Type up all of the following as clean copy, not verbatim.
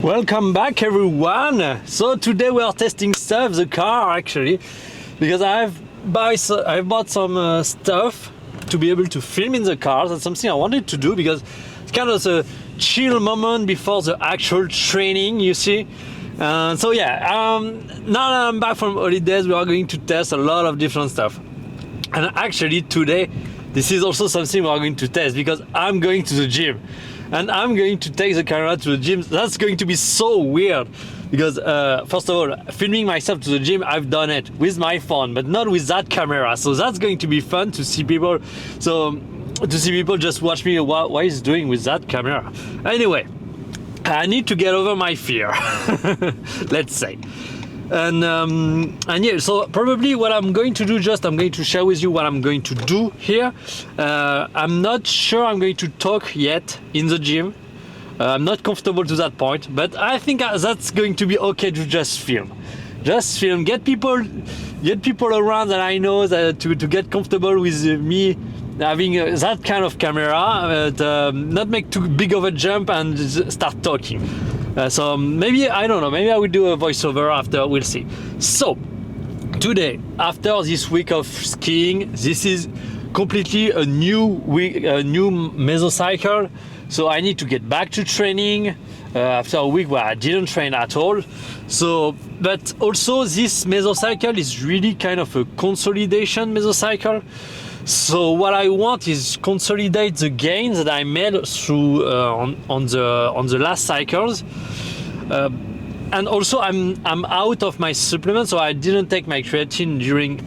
Welcome back everyone. So today we are testing stuff, the car actually, because I've bought some stuff to be able to film in the car. That's something I wanted to do because it's kind of a chill moment before the actual training, you see. Now that I'm back from holidays, we are going to test a lot of different stuff. And actually today, this is also something we are going to test because I'm going to the gym. And I'm going to take the camera to the gym. That's going to be so weird because first of all, filming myself to the gym, I've done it with my phone, but not with that camera. So that's going to be fun to see people. So to see people just watch me what he's doing with that camera. Anyway, I need to get over my fear, let's say. And yeah, so probably what I'm going to do, I'm going to share with you what I'm going to do here. I'm not sure I'm going to talk yet in the gym. I'm not comfortable to that point, but I think that's going to be okay to just film. Just film, get people around that I know that to get comfortable with me having that kind of camera, but not make too big of a jump and start talking. So maybe, I don't know, maybe I will do a voiceover after, we'll see. So today, after this week of skiing, this is completely a new week, a new mesocycle. So I need to get back to training after a week where I didn't train at all. So, but also this mesocycle is really kind of a consolidation mesocycle. So what I want is consolidate the gains that I made through on the last cycles, and also I'm out of my supplements, so I didn't take my creatine during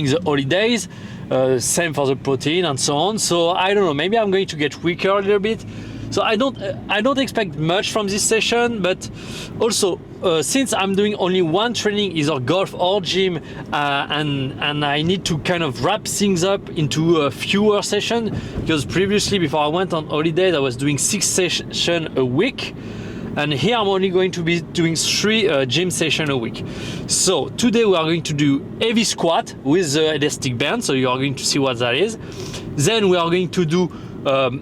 the holidays. Same for the protein and so on. So I don't know. Maybe I'm going to get weaker a little bit. So I don't expect much from this session, but also since I'm doing only one training, either golf or gym, and I need to kind of wrap things up into a fewer sessions, because previously before I went on holidays I was doing 6 sessions a week, and here I'm only going to be doing 3 gym sessions a week. So today we are going to do heavy squat with the elastic band, so you are going to see what that is. Then we are going to do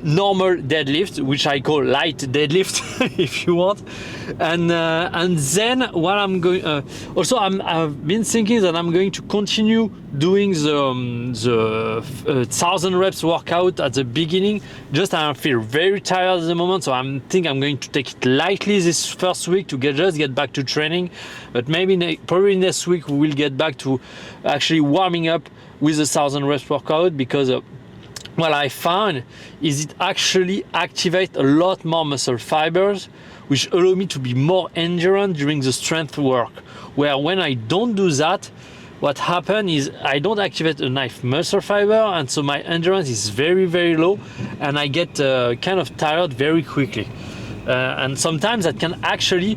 normal deadlift, which I call light deadlift if you want, and then what I'm going also I've been thinking that I'm going to continue doing the 1,000 reps workout at the beginning. Just I feel very tired at the moment, so I'm going to take it lightly this first week to get back to training. But maybe probably next week we will get back to actually warming up with the 1,000 reps workout, because what I found is it actually activates a lot more muscle fibers, which allow me to be more endurant during the strength work. Where when I don't do that, what happens is I don't activate enough muscle fiber, and so my endurance is very, very low, and I get kind of tired very quickly. And sometimes that can actually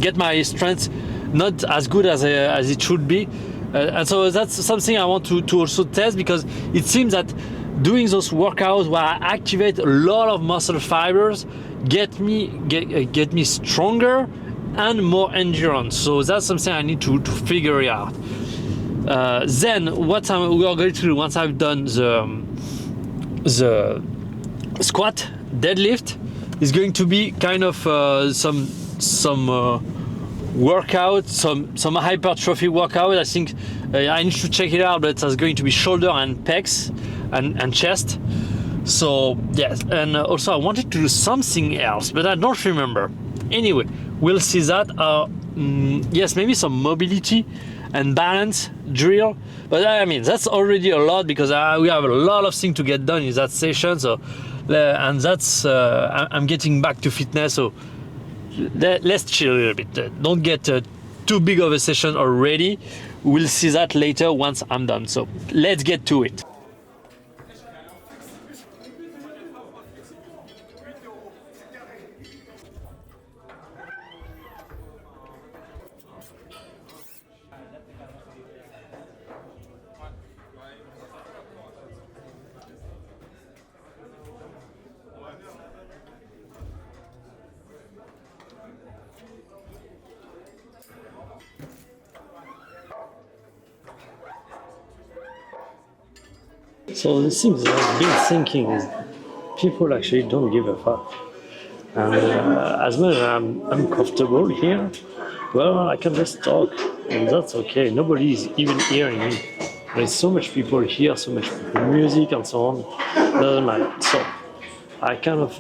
get my strength not as good as it should be. And so that's something I want to also test, because it seems that doing those workouts where I activate a lot of muscle fibers get me stronger and more endurance. So that's something I need to figure out. Then what we are going to do once I've done the squat deadlift is going to be kind of some workout, some hypertrophy workout. I think I need to check it out, but it's going to be shoulder and pecs and chest. So yes, and also I wanted to do something else, but I don't remember. Anyway, we'll see that. Yes, maybe some mobility and balance drill, but I mean that's already a lot, because we have a lot of things to get done in that session. So and that's I'm getting back to fitness, so let's chill a little bit. Don't get too big of a session already. We'll see that later once I'm done. So let's get to it. So the things I've been thinking is people actually don't give a fuck. And as much as I'm comfortable here, well, I can just talk, and that's okay. Nobody is even hearing me. There's so much people here, so much music and so on. Doesn't matter. So I kind of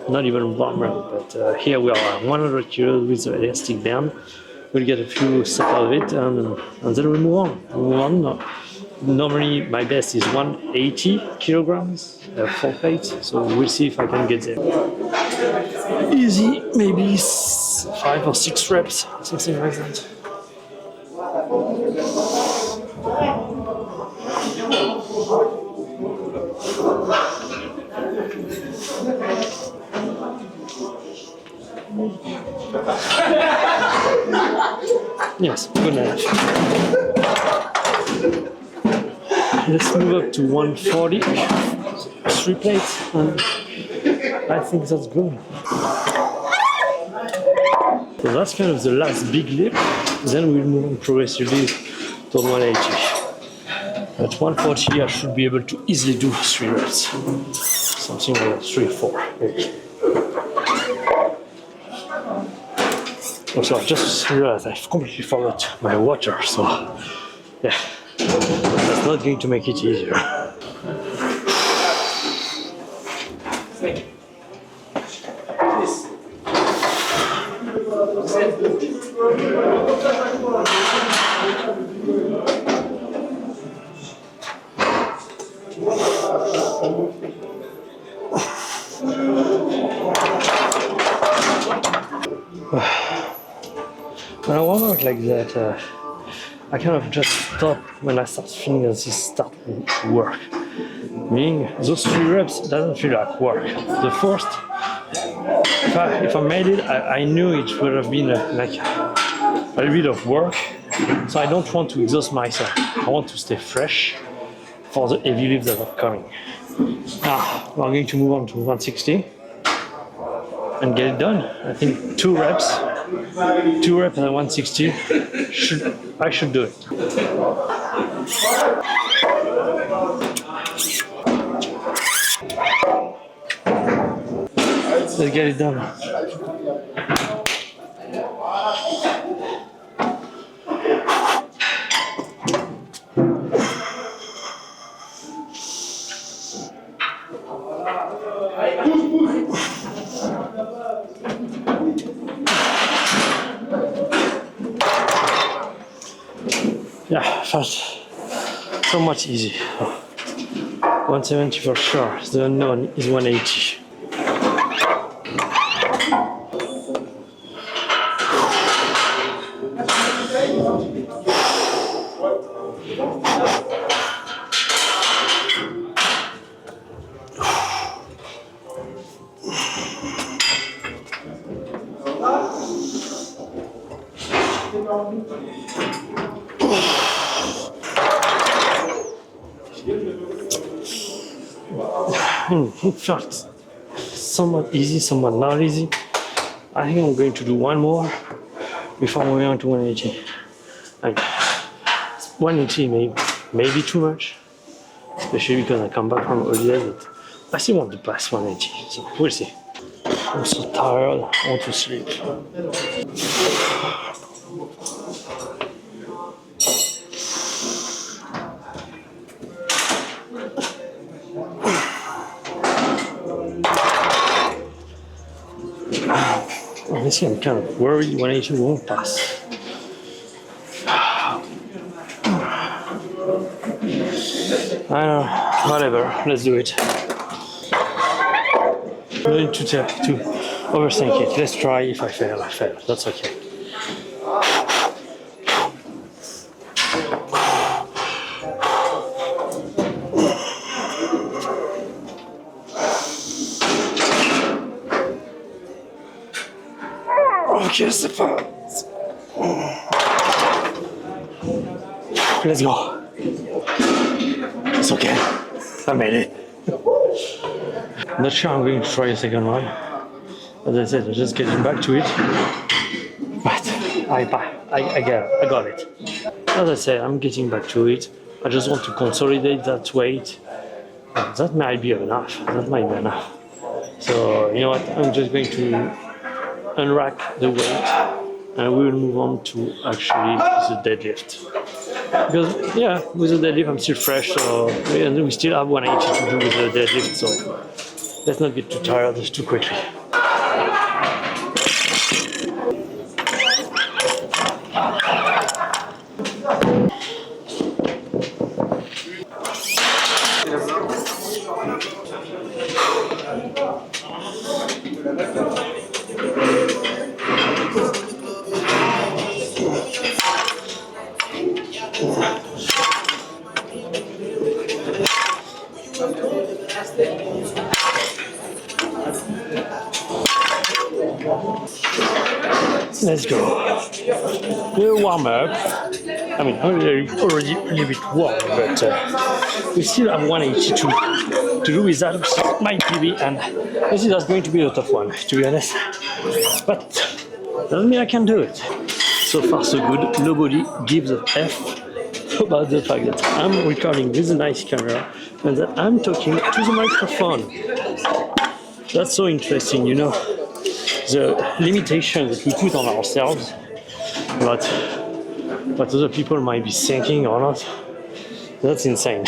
not even warm up, but here we are 100 kilos with the elastic band. We'll get a few sets of it, and then we move on. Normally my best is 180 kilograms full plate, so we'll see if I can get there. Easy, maybe 5 or 6 reps, something like that. Yes, good enough. Let's move up to 140, 3 plates, and I think that's good. So that's kind of the last big lift, then we'll move on progressively to 180. At 140 I should be able to easily do 3 reps. Something like 3 or 4 maybe. Also, I just realized I've completely forgot my water, so yeah, that's not going to make it easier. When I warm out like that, I kind of just stop when I start feeling that this start to work. Meaning those 3 reps doesn't feel like work. The first, if I made it, I knew it would have been like a little bit of work. So I don't want to exhaust myself. I want to stay fresh for the heavy lifts that are coming. Now we're going to move on to 160 and get it done. I think 2 reps at 160 I should do it. Let's get it done. Yeah, felt so much easy. 170 for sure. The unknown is 180. It felt somewhat easy, somewhat not easy. I think I'm going to do 1 more before moving on to 180. Like 180 may be too much, especially because I come back from holiday. But I still want to pass 180, so we'll see. I'm so tired, I want to sleep. Honestly, I'm kind of worried 180 won't pass. I know, whatever, let's do it. No need to overthink it. Let's try. If I fail, I fail. That's okay. Okay, c'est pas. Let's go. It's okay. I made it. Not sure I'm going to try a second one. As I said, I'm just getting back to it. But I got it. As I said, I'm getting back to it. I just want to consolidate that weight That might be enough. That might be enough. So you know what? I'm just going to unrack the weight, and we will move on to actually the deadlift. Because yeah, with the deadlift I'm still fresh, so and we still have 180 to do with the deadlift. So let's not get too tired too quickly. Let's go. We'll warm up. I mean, already a little bit warm, but we still have 182 to do with that, which might be, and this is going to be a tough one, to be honest. But doesn't mean I can do it. So far, so good. Nobody gives a F about the fact that I'm recording with a nice camera and that I'm talking to the microphone. That's so interesting, you know. The limitations that we put on ourselves, but what other people might be thinking or not, that's insane.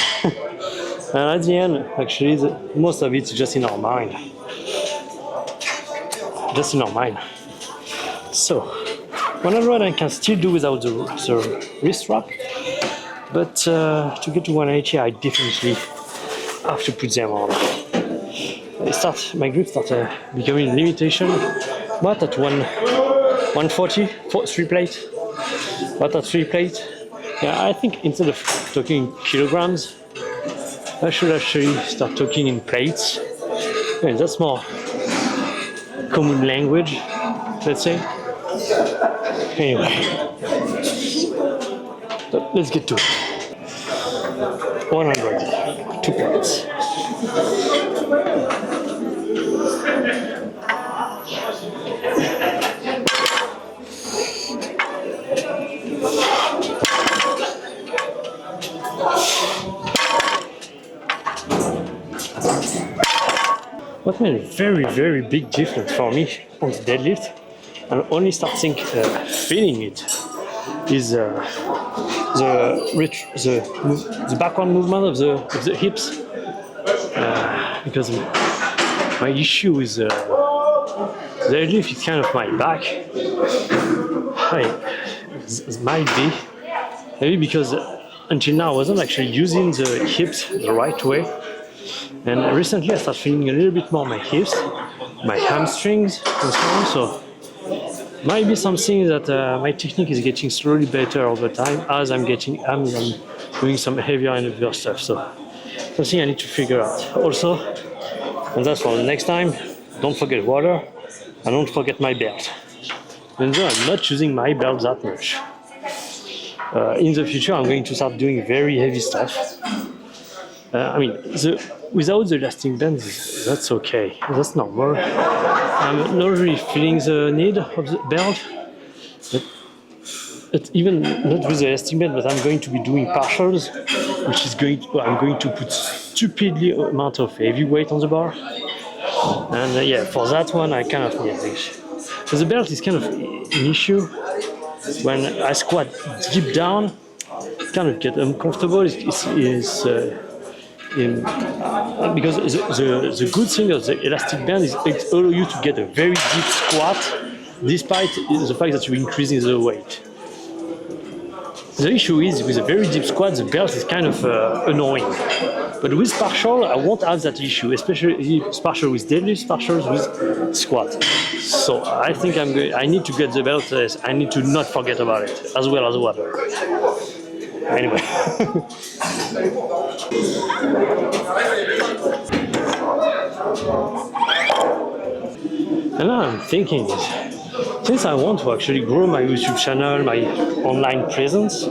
And at the end, actually, most of it's just in our mind. Just in our mind. So, 100 I can still do without the wrist strap, but to get to 180, I definitely have to put them on. My grip started becoming a limitation, but at 140 for 3 plate, but at 3 plate, yeah, I think instead of talking kilograms, I should actually start talking in plates. Yeah, that's more common language, let's say. Anyway, but let's get to it. 100, 2 plates. What made a very, very big difference for me on the deadlift, and only starting feeling it, is the backward movement of the hips. Because my issue with the deadlift is kind of my back. It might be maybe because until now I wasn't actually using the hips the right way. And recently I started feeling a little bit more my hips, my hamstrings and so on. So might be something that my technique is getting slowly better all the time as I'm doing some heavier and heavier stuff. So something I need to figure out. Also, and that's for the next time, don't forget water and don't forget my belt. Even though I'm not using my belt that much. In the future I'm going to start doing very heavy stuff. Without the elastic band, that's okay. That's normal. I'm not really feeling the need of the belt. But even not with the elastic band, but I'm going to be doing partials, which is I'm going to put stupidly amount of heavy weight on the bar. And yeah, for that one, I kind of need this. So the belt is kind of an issue. When I squat deep down, it kind of get uncomfortable. Because the good thing of the elastic band is it allows you to get a very deep squat despite the fact that you're increasing the weight. The issue is with a very deep squat, the belt is kind of annoying. But with partial, I won't have that issue, especially partial with deadlift, partial with squat. So I think I need to get the belt. I need to not forget about it, as well as water. Anyway. And now I'm thinking, since I want to actually grow my YouTube channel, my online presence,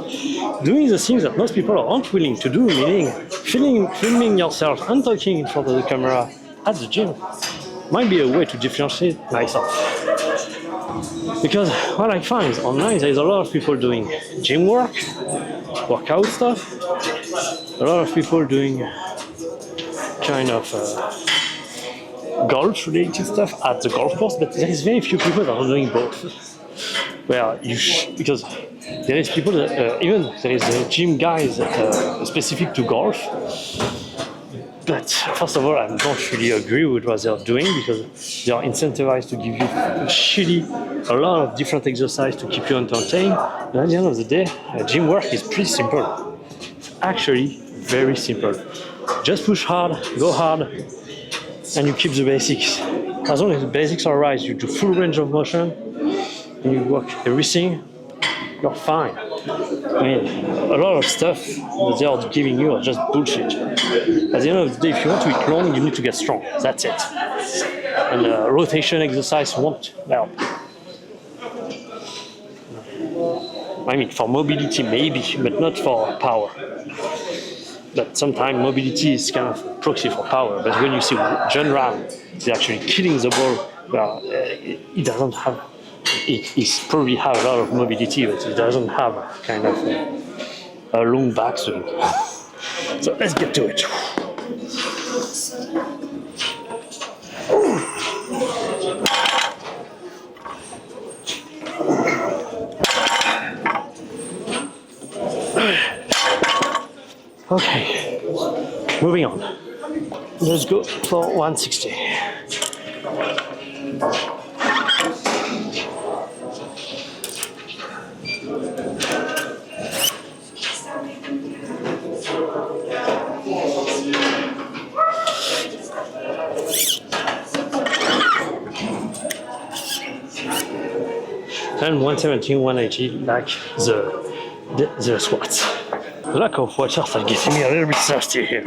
doing the things that most people aren't willing to do, meaning filming yourself and talking in front of the camera at the gym, might be a way to differentiate myself. Because what I find is online, there's a lot of people doing gym workout stuff, a lot of people doing kind of golf-related stuff at the golf course, but there is very few people that are doing both. Well, because there is people that even there is gym guys specific to golf. But first of all, I don't really agree with what they are doing because they are incentivized to give you a lot of different exercise to keep you entertained. And at the end of the day, gym work is pretty simple. It's actually very simple. Just push hard, go hard, and you keep the basics. As long as the basics are right, you do full range of motion, and you work everything, you're fine. I mean, a lot of stuff that they are giving you are just bullshit. At the end of the day, if you want to eat long, you need to get strong. That's it. And rotation exercise won't help. I mean, for mobility maybe, but not for power. But sometimes mobility is kind of proxy for power. But when you see John Ram, he's actually killing the ball. Well, he doesn't have. He probably have a lot of mobility, but he doesn't have kind of a long backswing. So let's get to it. Okay, moving on. Let's go for 160. And 170, 180, like the squats. The lack of water is getting me a little bit thirsty here.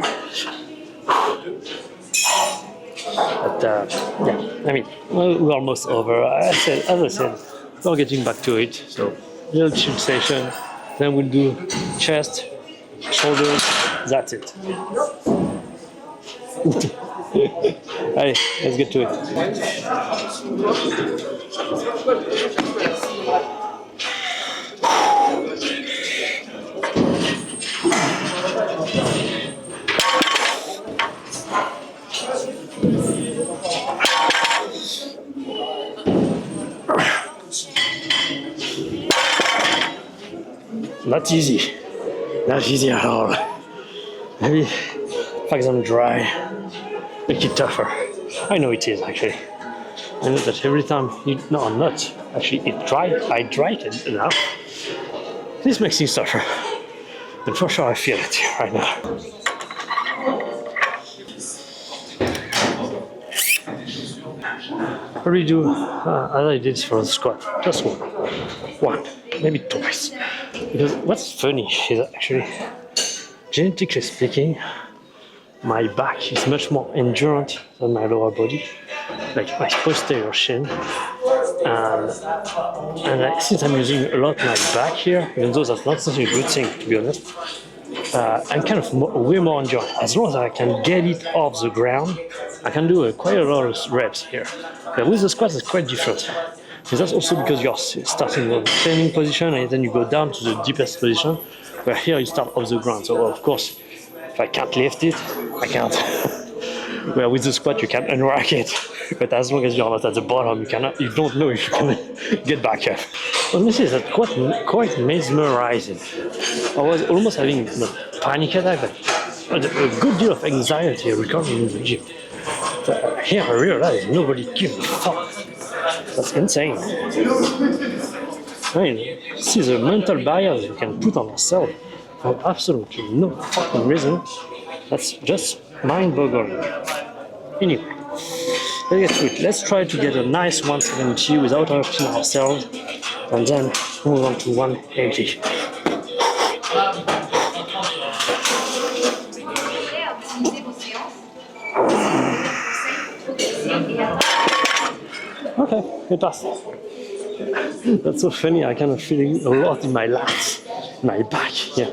But yeah, I mean, we're almost over. As I said, we're getting back to it. So, little chill session. Then we'll do chest, shoulders. That's it. Allez, let's get to it. Not easy. Not easy at all. Maybe fact I'm dry, make it tougher. I know it is actually. I know that every time I'm not. Actually, I dry it enough. This makes things tougher. And for sure I feel it right now. Probably do as I did for the squat. Just one, maybe twice. Because what's funny is actually, genetically speaking, my back is much more endurant than my lower body, like my posterior shin. And since I'm using a lot my back here, even though that's not such a good thing to be honest, I'm kind of way more endurant. As long as I can get it off the ground, I can do quite a lot of reps here. But with the squats, it's quite different. And that's also because you're starting in a standing position and then you go down to the deepest position, where here you start off the ground. So of course, if I can't lift it, I can't. Where with the squat you can unrack it, but as long as you're not at the bottom, you don't know if you can get back up. Honestly, that's quite mesmerizing. I was almost having a panic attack, but a good deal of anxiety recording in the gym. But here I realized nobody gives a fuck. That's insane. I mean, see the mental barriers we can put on ourselves for absolutely no fucking reason. That's just mind-boggling. Anyway, let's get to it. Let's try to get a nice 170 without hurting ourselves, and then move on to 180. Okay, it passed. That's so funny. I kind of feeling a lot in my lats, my back. Yeah.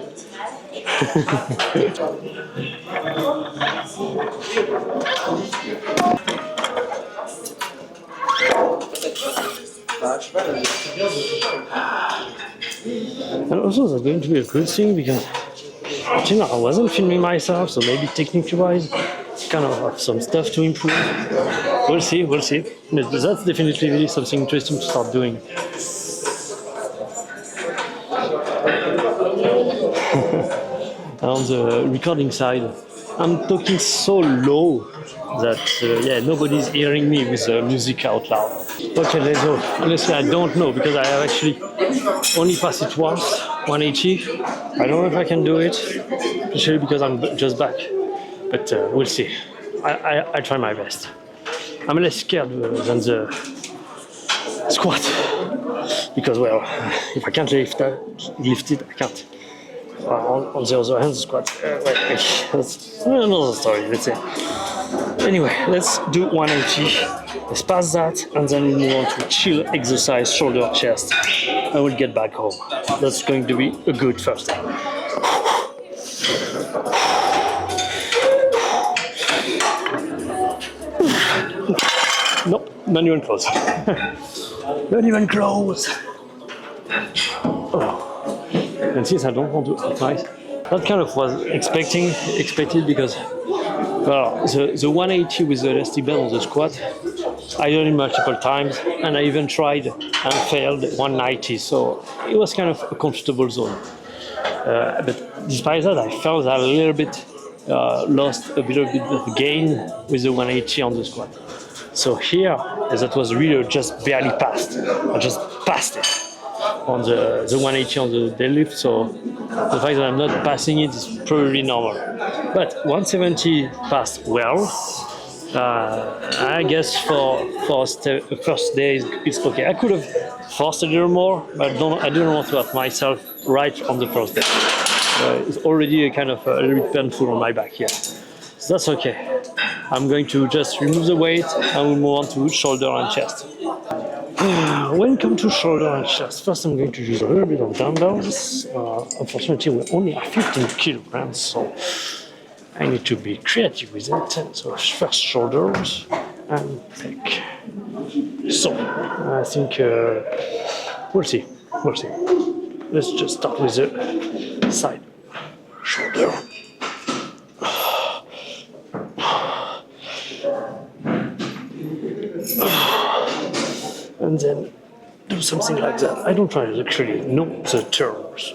And also that's going to be a good thing because I wasn't filming myself, so maybe technically wise kind of have some stuff to improve. We'll see, we'll see. But that's definitely really something interesting to start doing. On the recording side, I'm talking so low that yeah, nobody's hearing me with the music out loud. Okay, let's go. Honestly, I don't know because I have actually only passed it once, 180. I don't know if I can do it, especially because I'm just back. But we'll see. I try my best. I'm less scared than the squat because, well, if I can't lift it, I can't. On the other hand, the squat, that's another story, let's say. Anyway, let's do 180. Let's pass that, and then we move on to chill exercise, shoulder, chest. I will get back home. That's going to be a good first day. Nope, not even close. Not even close. Oh. And since I don't want to optimize, that kind of was expected because, well, the 180 with the elastic band on the squat, I did it multiple times, and I even tried and failed 190, so it was kind of a comfortable zone. But despite that, I felt that a little bit lost a little bit of gain with the 180 on the squat. So here, that was really just barely passed. I just passed it on the 180 on the deadlift, so the fact that I'm not passing it is probably normal. But 170 passed well. I guess for first day it's okay. I could have forced a little more, but I didn't want to hurt myself right on the first day. It's already a little bit painful on my back here. So that's okay. I'm going to just remove the weight and we'll move on to shoulder and chest. When it comes to shoulder and chest, first I'm going to use a little bit of dumbbells. Unfortunately, we only have 15 kilograms, so I need to be creative with it. So first shoulders and pec. So I think we'll see. Let's just start with the side shoulder. And then do something like that. I don't try to actually know the terms.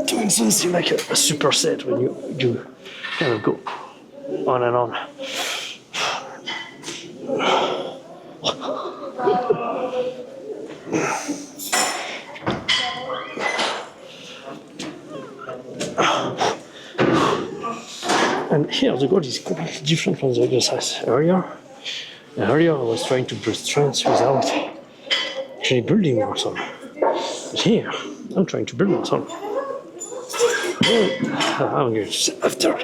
Doing something like a superset when you kind of go on and on. And here the goal is completely different from the exercise earlier. Earlier I was trying to build strength without actually building muscle. But here I'm trying to build muscle. I'm going to after.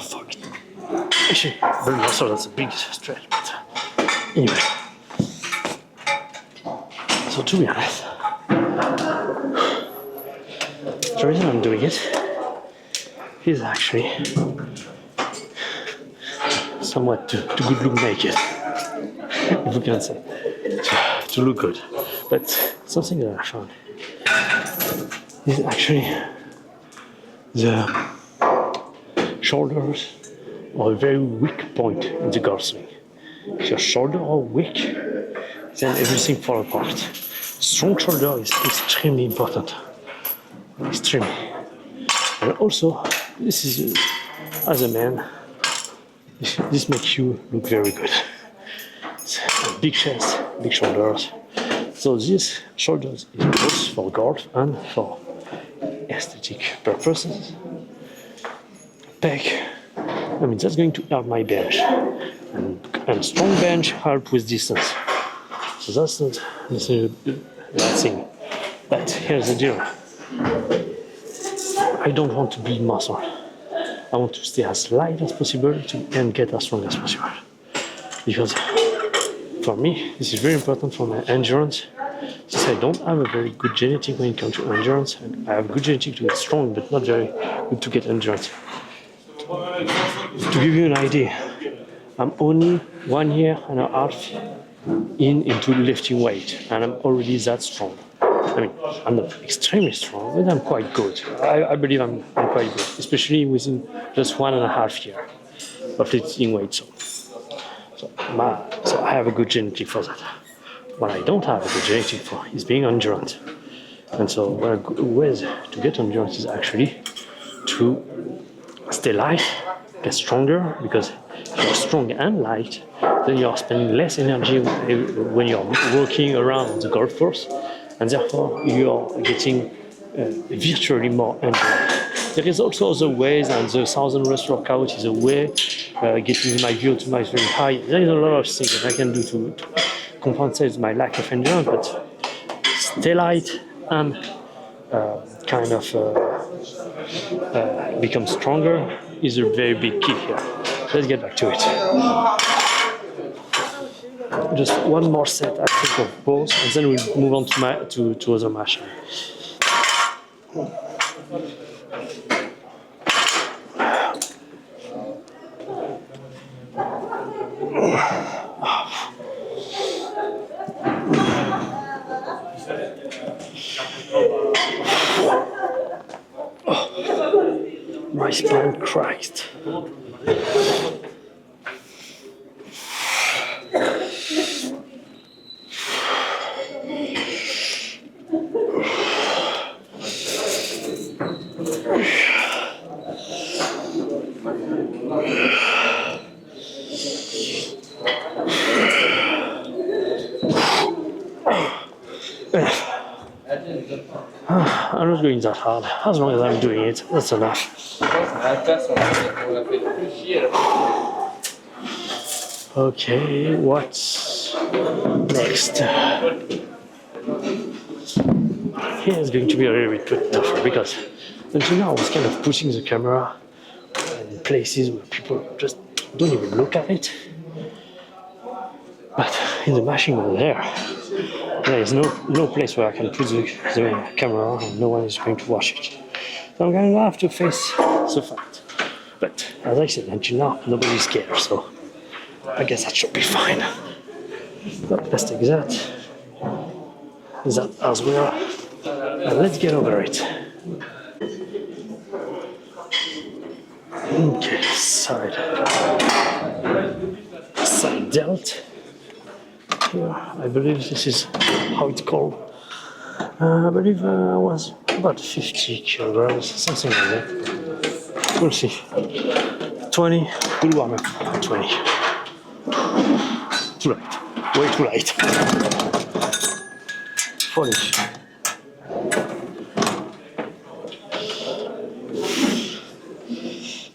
Fuck. Actually, build muscle, that's a big stretch, but anyway. So to be honest, the reason I'm doing it is actually somewhat to good look naked, if we can say, to look good. But something that I found is actually the shoulders are a very weak point in the golf swing. If your shoulders are weak, then everything falls apart. Strong shoulder is extremely important. Extremely. And also, this is, as a man, this makes you look very good. Big chest, big shoulders. So this shoulders is both for golf and for aesthetic purposes. Pec, I mean, that's going to help my bench. And strong bench help with distance. So that's not necessarily a bad thing. But here's the deal. I don't want to build muscle. I want to stay as light as possible and get as strong as possible. Because for me, this is very important for my endurance. Since I don't have a very good genetic when it comes to endurance, and I have good genetic to get strong, but not very good to get endurance. To give you an idea, I'm only 1.5 years into lifting weight, and I'm already that strong. I mean, I'm not extremely strong, but I'm quite good. I believe I'm quite good, especially within just 1.5 years of lifting weight. So I have a good genetic for that. What I don't have a good genetic for is being endurance. And so one of the ways to get endurance is actually to stay light, get stronger, because if you're strong and light, then you're spending less energy when you're walking around the golf course, and therefore you're getting virtually more endurance. There is also other ways, and the 1,000 rest workout is a way getting my VO2 max very high. There is a lot of things that I can do to compensate my lack of endurance, but stay light and become stronger is a very big key here. Let's get back to it. Just one more set, I think, of both, and then we'll move on to other machine. My spine cracked. I'm not going that hard. As long as I'm doing it, that's enough. Okay, what's next? Here is going to be a little bit tougher because until now I was kind of pushing the camera in places where people just don't even look at it. But in the machine over there is no place where I can put the camera and no one is going to watch it. So I'm going to have to face the fact. But as I said, until now, nobody's scared, so I guess that should be fine. But let's take that as well, and let's get over it. Okay, side delt. Here, I believe this is how it's called. I believe I was about 50 kilograms, something like that. We'll see. 20, we'll warm up 20. Too light, way too light. 40.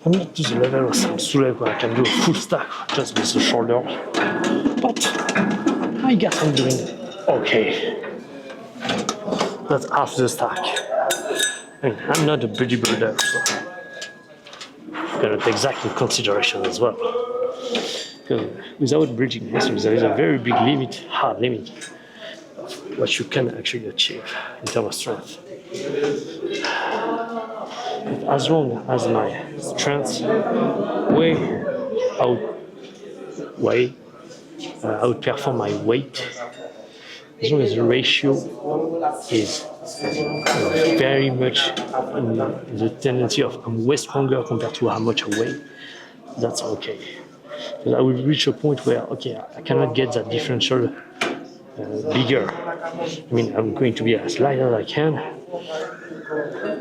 I'm not to the level of some Sule where I can do a full stack just with the shoulder, but I guess I'm doing okay. That's half the stack. I mean, I'm not a bodybuilder, so I'm gonna take that into consideration as well. Because without bridging muscles, there is a very big limit, hard limit, of what you can actually achieve in terms of strength. But as long as my strength outperform my weight, as long as the ratio is very much the tendency of I'm way stronger compared to how much I weigh, that's okay. Because I will reach a point where, okay, I cannot get that differential bigger. I mean, I'm going to be as light as I can.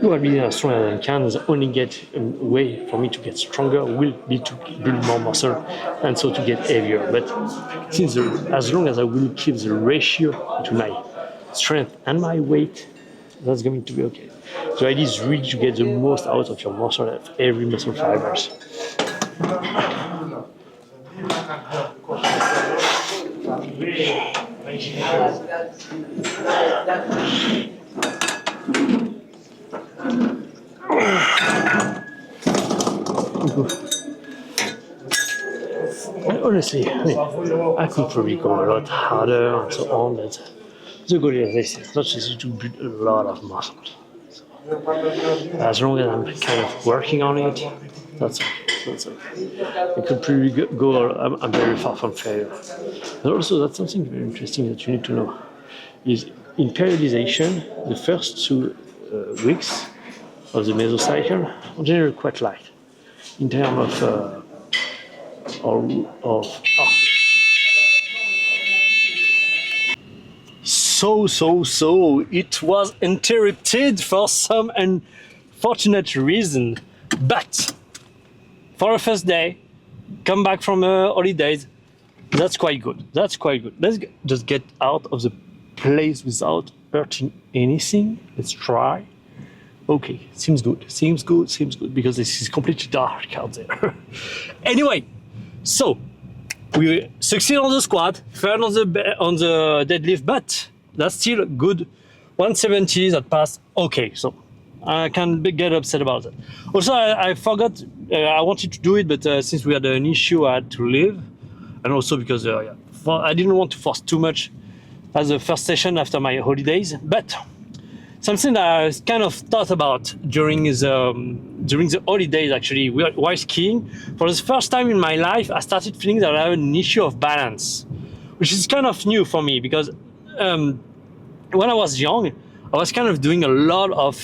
You will be as strong as I can. The only way for me to get stronger will be to build more muscle and so to get heavier. But as long as I will keep the ratio to my strength and my weight, that's going to be okay. The idea is really to get the most out of your muscle, of every muscle fibers. Honestly, I mean, I could probably go a lot harder and so on, but the goal is this: it's not easy to build a lot of muscle. So, as long as I'm kind of working on it, that's okay. I could probably go. I'm very far from failure. And also, that's something very interesting that you need to know: is in periodization, the first 2 weeks of the mesocycle are generally quite light in terms of So it was interrupted for some unfortunate reason, but for a first day, come back from holidays, that's quite good. Let's just get out of the place without hurting anything. Let's try. Okay, seems good, because this is completely dark out there. Anyway, so we succeed on the squat, failed on the deadlift, but that's still good. 170 that passed. Okay, so I can't get upset about that. Also, I forgot. I wanted to do it, but since we had an issue, I had to leave, and also because I didn't want to force too much as the first session after my holidays, but. Something that I kind of thought about during the holidays, actually, while skiing. For the first time in my life, I started feeling that I have an issue of balance, which is kind of new for me because when I was young, I was kind of doing a lot of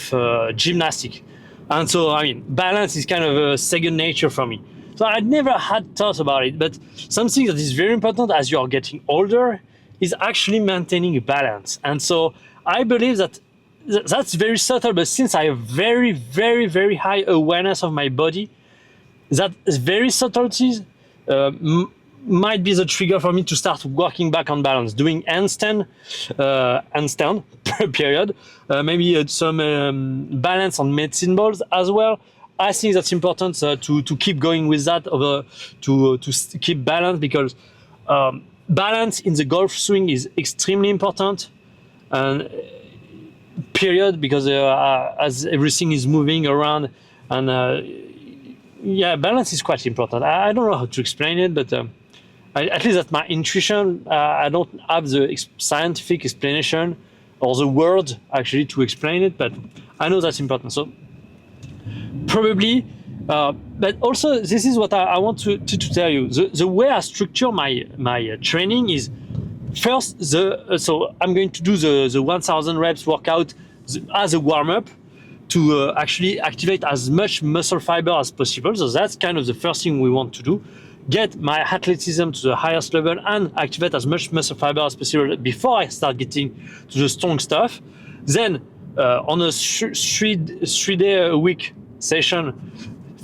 gymnastics. And so, I mean, balance is kind of a second nature for me. So I'd never had thought about it, but something that is very important as you are getting older is actually maintaining a balance. And so I believe that that's very subtle, but since I have very, very, very high awareness of my body, that very subtleties might be the trigger for me to start working back on balance, doing handstand period, maybe some balance on medicine balls as well. I think that's important to keep going with that, to keep balance, because balance in the golf swing is extremely important. And period, because as everything is moving around, and balance is quite important. I don't know how to explain it, but at least that's my intuition. I don't have the scientific explanation or the word actually to explain it, but I know that's important. So probably, but also this is what I want to tell you. The way I structure my training is, first, so I'm going to do the 1000 reps workout as a warm-up to actually activate as much muscle fiber as possible. So that's kind of the first thing we want to do. Get my athleticism to the highest level and activate as much muscle fiber as possible before I start getting to the strong stuff. Then on a 3 day a week session,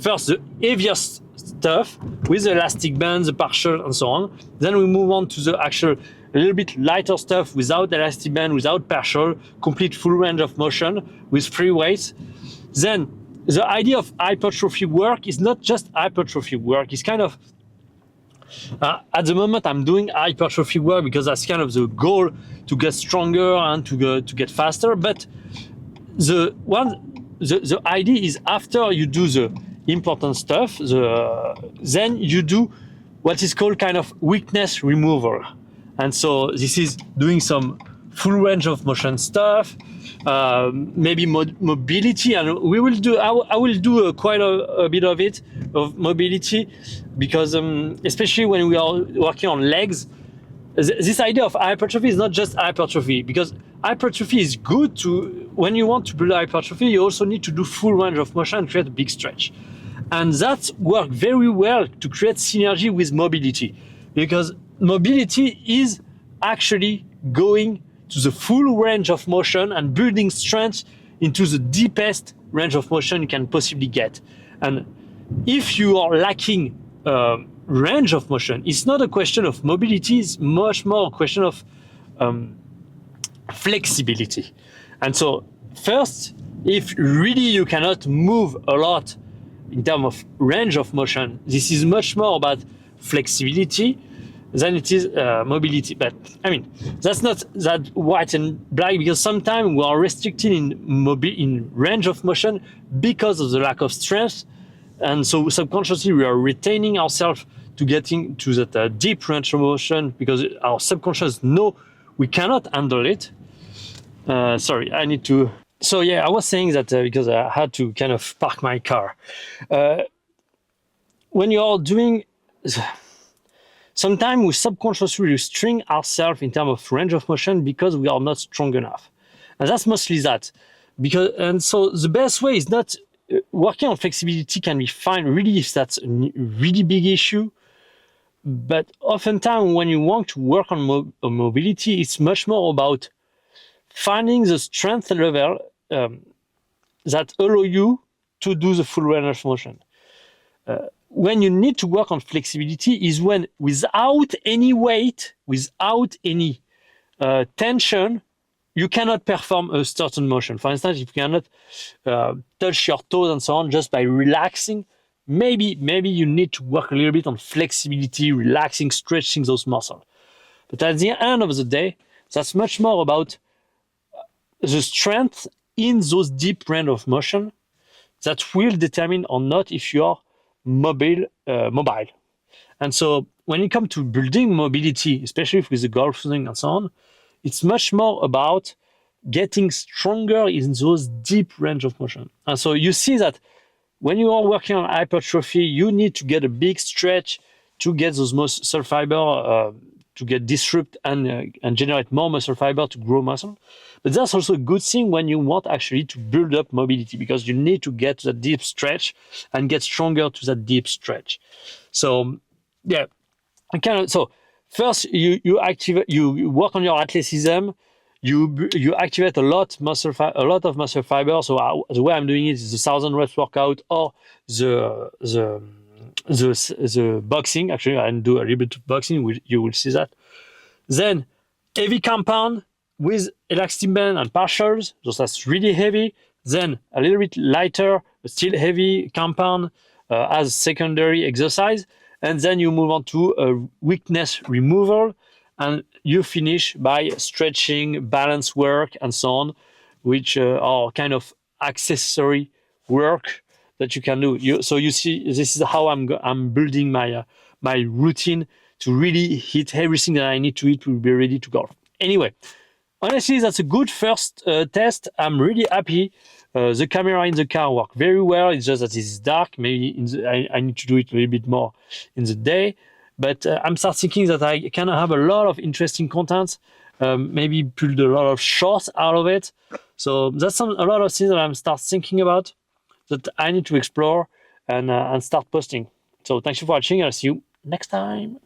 first the heaviest stuff with the elastic bands, the partial and so on. Then we move on to the actual a little bit lighter stuff without elastic band, without partial, complete full range of motion with free weights. Then the idea of hypertrophy work is not just hypertrophy work. It's kind of, at the moment I'm doing hypertrophy work because that's kind of the goal, to get stronger and to get faster. But the idea is, after you do the important stuff, then you do what is called kind of weakness removal. And so this is doing some full range of motion stuff, maybe mobility, and we will do. I will do quite a bit of it, of mobility, because especially when we are working on legs, this idea of hypertrophy is not just hypertrophy, because hypertrophy is good to, when you want to build hypertrophy, you also need to do full range of motion and create a big stretch, and that works very well to create synergy with mobility, because mobility is actually going to the full range of motion and building strength into the deepest range of motion you can possibly get. And if you are lacking range of motion, it's not a question of mobility, it's much more a question of flexibility. And so first, if really you cannot move a lot in terms of range of motion, this is much more about flexibility. than it is mobility. But I mean, that's not that white and black, because sometimes we are restricted in range of motion because of the lack of strength, and so subconsciously we are retaining ourselves to getting to that deep range of motion because our subconscious know we cannot handle it. Sorry, I need to. So yeah, I was saying that because I had to kind of park my car. When you're doing, sometimes we subconsciously restrict ourselves in terms of range of motion because we are not strong enough, and that's mostly that. And so the best way is not working on flexibility can be fine, really, if that's a really big issue. But oftentimes, when you want to work on mobility, it's much more about finding the strength level that allow you to do the full range of motion. When you need to work on flexibility is when, without any weight, without any tension, you cannot perform a certain motion. For instance, if you cannot touch your toes and so on just by relaxing, maybe you need to work a little bit on flexibility, relaxing, stretching those muscles. But at the end of the day, that's much more about the strength in those deep range of motion that will determine or not if you are mobile. And so when it comes to building mobility, especially with the golf swing and so on, it's much more about getting stronger in those deep range of motion. And so you see that when you are working on hypertrophy, you need to get a big stretch to get those muscle fiber to get disrupt and generate more muscle fiber to grow muscle. But that's also a good thing when you want actually to build up mobility, because you need to get to that deep stretch and get stronger to that deep stretch. So yeah, so first you work on your athleticism. You activate a lot of muscle fiber. So the way I'm doing it is the 1,000 reps workout or the boxing. Actually, I do a little bit of boxing. You will see that. Then heavy compound with elastic band and partials. So that's really heavy. Then a little bit lighter, but still heavy compound as secondary exercise. And then you move on to a weakness removal. And you finish by stretching, balance work, and so on, which are kind of accessory work that you can do. So you see, this is how I'm building my routine to really hit everything that I need to hit to be ready to golf. Anyway, honestly, that's a good first test. I'm really happy. The camera in the car worked very well. It's just that it's dark. Maybe I need to do it a little bit more in the day. But I'm start thinking that I can have a lot of interesting content, maybe build a lot of shorts out of it. So that's a lot of things that I'm start thinking about that I need to explore and start posting. So thanks for watching. I'll see you next time.